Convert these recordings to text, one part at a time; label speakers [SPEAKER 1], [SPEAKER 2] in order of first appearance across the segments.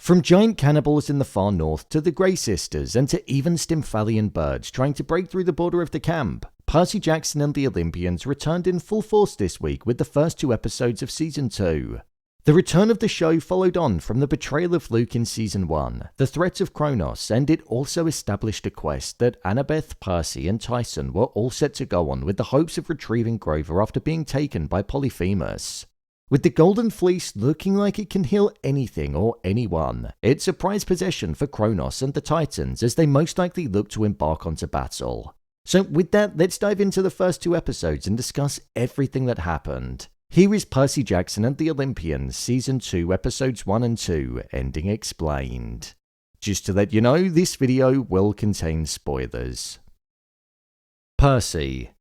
[SPEAKER 1] From giant cannibals in the far north to the Grey Sisters and to even Stymphalian birds trying to break through the border of the camp, Percy Jackson and the Olympians returned in full force this week with the first 2 episodes of Season 2. The return of the show followed on from the betrayal of Luke in Season 1, the threat of Kronos, and it also established a quest that Annabeth, Percy, and Tyson were all set to go on with the hopes of retrieving Grovan after being taken by Polyphemus. With the Golden Fleece looking like it can heal anything or anyone, it's a prized possession for Kronos and the Titans as they most likely look to embark onto battle. So with that, let's dive into the first 2 episodes and discuss everything that happened. Here is Percy Jackson and the Olympians, Season 2, Episodes 1 and 2, Ending Explained. Just to let you know, this video will contain spoilers. Percy.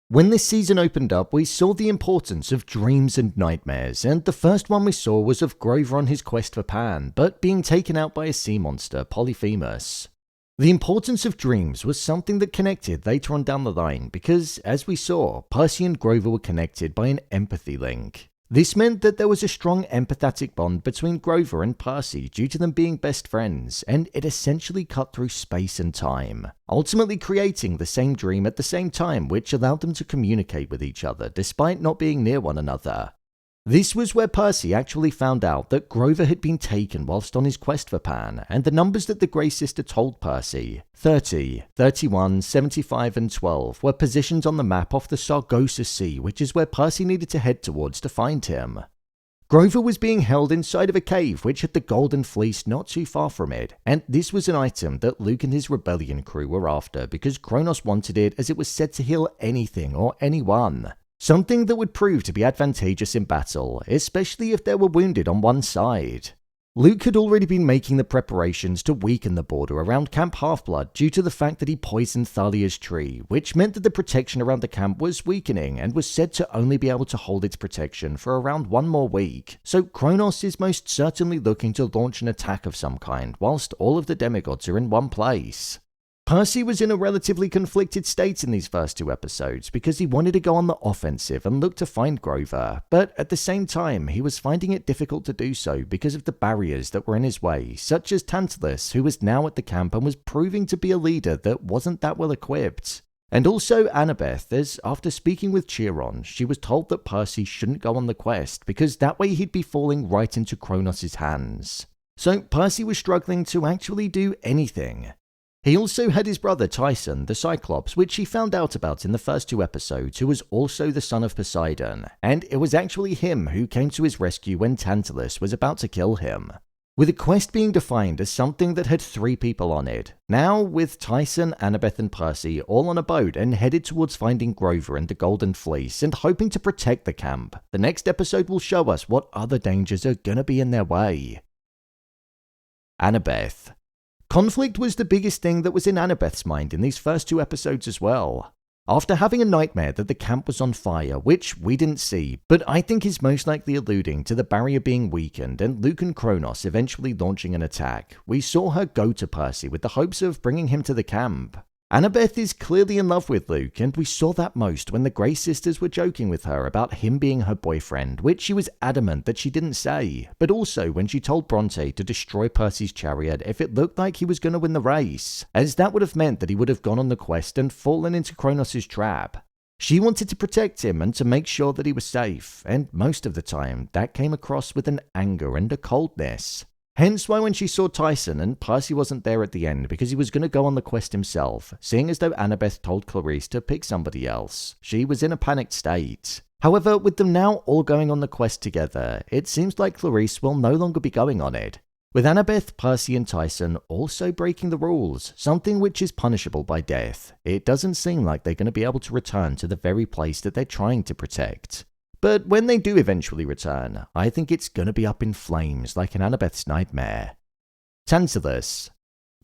[SPEAKER 1] When this season opened up, we saw the importance of dreams and nightmares, and the first one we saw was of Grovan on his quest for Pan, but being taken out by a sea monster, Polyphemus. The importance of dreams was something that connected later on down the line because, as we saw, Percy and Grovan were connected by an empathy link. This meant that there was a strong empathetic bond between Grovan and Percy due to them being best friends, and it essentially cut through space and time, ultimately creating the same dream at the same time, which allowed them to communicate with each other despite not being near one another. This was where Percy actually found out that Grovan had been taken whilst on his quest for Pan, and the numbers that the Grey Sister told Percy, 30, 31, 75 and 12, were positioned on the map off the Sargasso Sea, which is where Percy needed to head towards to find him. Grovan was being held inside of a cave which had the Golden Fleece not too far from it, and this was an item that Luke and his rebellion crew were after because Kronos wanted it as it was said to heal anything or anyone. Something that would prove to be advantageous in battle, especially if they were wounded on one side. Luke had already been making the preparations to weaken the border around Camp Half-Blood due to the fact that he poisoned Thalia's tree, which meant that the protection around the camp was weakening and was said to only be able to hold its protection for around 1 more week. So Kronos is most certainly looking to launch an attack of some kind whilst all of the demigods are in one place. Percy was in a relatively conflicted state in these first 2 episodes because he wanted to go on the offensive and look to find Grovan, but at the same time he was finding it difficult to do so because of the barriers that were in his way, such as Tantalus, who was now at the camp and was proving to be a leader that wasn't that well equipped. And also Annabeth, as after speaking with Chiron, she was told that Percy shouldn't go on the quest because that way he'd be falling right into Kronos' hands. So Percy was struggling to actually do anything. He also had his brother Tyson, the Cyclops, which he found out about in the first 2 episodes, who was also the son of Poseidon, and it was actually him who came to his rescue when Tantalus was about to kill him. With a quest being defined as something that had 3 people on it, now with Tyson, Annabeth and Percy all on a boat and headed towards finding Grovan and the Golden Fleece and hoping to protect the camp, the next episode will show us what other dangers are gonna be in their way. Annabeth. Conflict was the biggest thing that was in Annabeth's mind in these first 2 episodes as well. After having a nightmare that the camp was on fire, which we didn't see, but I think is most likely alluding to the barrier being weakened and Luke and Kronos eventually launching an attack, we saw her go to Percy with the hopes of bringing him to the camp. Annabeth is clearly in love with Luke, and we saw that most when the Grey Sisters were joking with her about him being her boyfriend, which she was adamant that she didn't say, but also when she told Bronte to destroy Percy's chariot if it looked like he was going to win the race, as that would have meant that he would have gone on the quest and fallen into Kronos' trap. She wanted to protect him and to make sure that he was safe, and most of the time that came across with an anger and a coldness. Hence why when she saw Tyson and Percy wasn't there at the end because he was going to go on the quest himself, seeing as though Annabeth told Clarice to pick somebody else, she was in a panicked state. However, with them now all going on the quest together, it seems like Clarice will no longer be going on it. With Annabeth, Percy and Tyson also breaking the rules, something which is punishable by death, it doesn't seem like they're going to be able to return to the very place that they're trying to protect. But when they do eventually return, I think it's gonna be up in flames like in Annabeth's nightmare. Tantalus.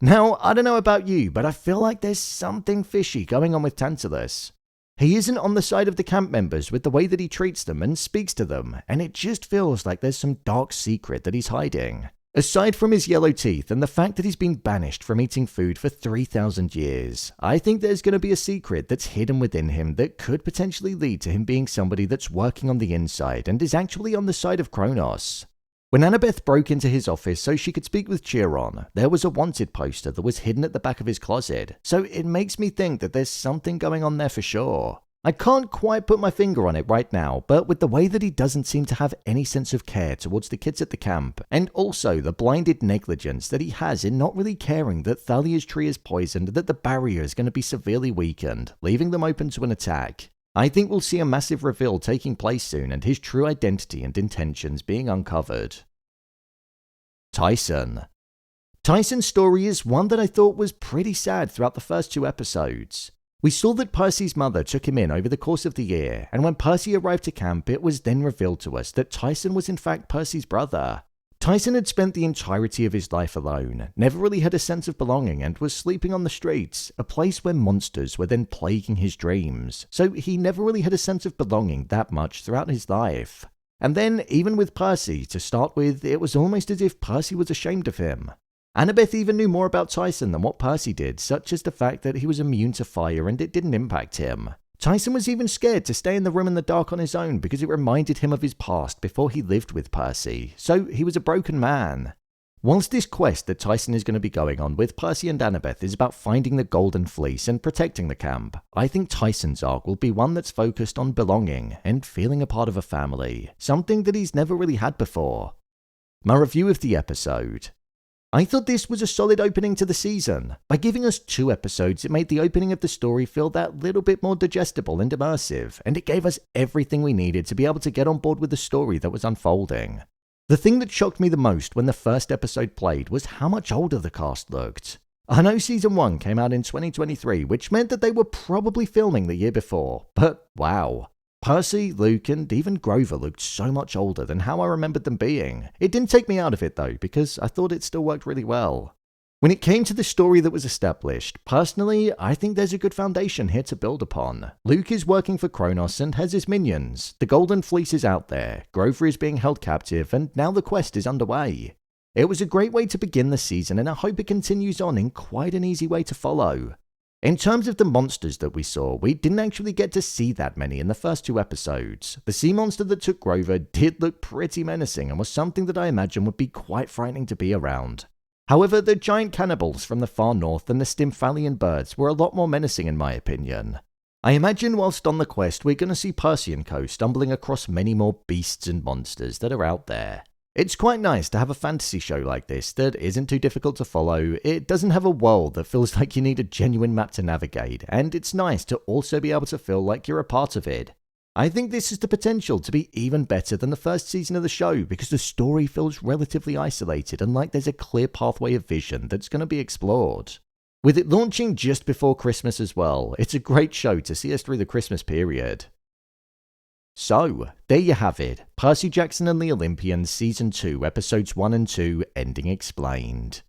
[SPEAKER 1] Now, I don't know about you, but I feel like there's something fishy going on with Tantalus. He isn't on the side of the camp members with the way that he treats them and speaks to them, and it just feels like there's some dark secret that he's hiding. Aside from his yellow teeth and the fact that he's been banished from eating food for 3,000 years, I think there's going to be a secret that's hidden within him that could potentially lead to him being somebody that's working on the inside and is actually on the side of Kronos. When Annabeth broke into his office so she could speak with Chiron, there was a wanted poster that was hidden at the back of his closet, so it makes me think that there's something going on there for sure. I can't quite put my finger on it right now, but with the way that he doesn't seem to have any sense of care towards the kids at the camp, and also the blinded negligence that he has in not really caring that Thalia's tree is poisoned, that the barrier is going to be severely weakened, leaving them open to an attack, I think we'll see a massive reveal taking place soon and his true identity and intentions being uncovered. Tyson. Tyson's story is one that I thought was pretty sad throughout the first 2 episodes. We saw that Percy's mother took him in over the course of the year, and when Percy arrived to camp, it was then revealed to us that Tyson was in fact Percy's brother. Tyson had spent the entirety of his life alone, never really had a sense of belonging, and was sleeping on the streets, a place where monsters were then plaguing his dreams, so he never really had a sense of belonging that much throughout his life. And then, even with Percy, to start with, it was almost as if Percy was ashamed of him. Annabeth even knew more about Tyson than what Percy did, such as the fact that he was immune to fire and it didn't impact him. Tyson was even scared to stay in the room in the dark on his own because it reminded him of his past before he lived with Percy, so he was a broken man. Whilst this quest that Tyson is going to be going on with Percy and Annabeth is about finding the golden fleece and protecting the camp, I think Tyson's arc will be one that's focused on belonging and feeling a part of a family, something that he's never really had before. My review of the episode. I thought this was a solid opening to the season. By giving us 2 episodes, it made the opening of the story feel that little bit more digestible and immersive, and it gave us everything we needed to be able to get on board with the story that was unfolding. The thing that shocked me the most when the first episode played was how much older the cast looked. I know season 1 came out in 2023, which meant that they were probably filming the year before, but wow. Percy, Luke, and even Grovan looked so much older than how I remembered them being. It didn't take me out of it though, because I thought it still worked really well. When it came to the story that was established, personally, I think there's a good foundation here to build upon. Luke is working for Kronos and has his minions. The Golden Fleece is out there, Grover is being held captive, and now the quest is underway. It was a great way to begin the season, and I hope it continues on in quite an easy way to follow. In terms of the monsters that we saw, we didn't actually get to see that many in the first 2 episodes. The sea monster that took Grover did look pretty menacing and was something that I imagine would be quite frightening to be around. However, the giant cannibals from the far north and the Stymphalian birds were a lot more menacing in my opinion. I imagine whilst on the quest we're going to see Percy and co stumbling across many more beasts and monsters that are out there. It's quite nice to have a fantasy show like this that isn't too difficult to follow, it doesn't have a world that feels like you need a genuine map to navigate, and it's nice to also be able to feel like you're a part of it. I think this has the potential to be even better than the first season of the show because the story feels relatively isolated and like there's a clear pathway of vision that's going to be explored. With it launching just before Christmas as well, it's a great show to see us through the Christmas period. So, there you have it, Percy Jackson and the Olympians Season 2, Episodes 1 and 2, Ending Explained.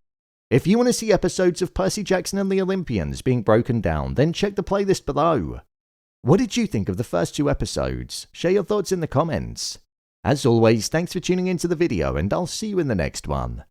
[SPEAKER 1] If you want to see episodes of Percy Jackson and the Olympians being broken down, then check the playlist below. What did you think of the first 2 episodes? Share your thoughts in the comments. As always, thanks for tuning into the video, and I'll see you in the next one.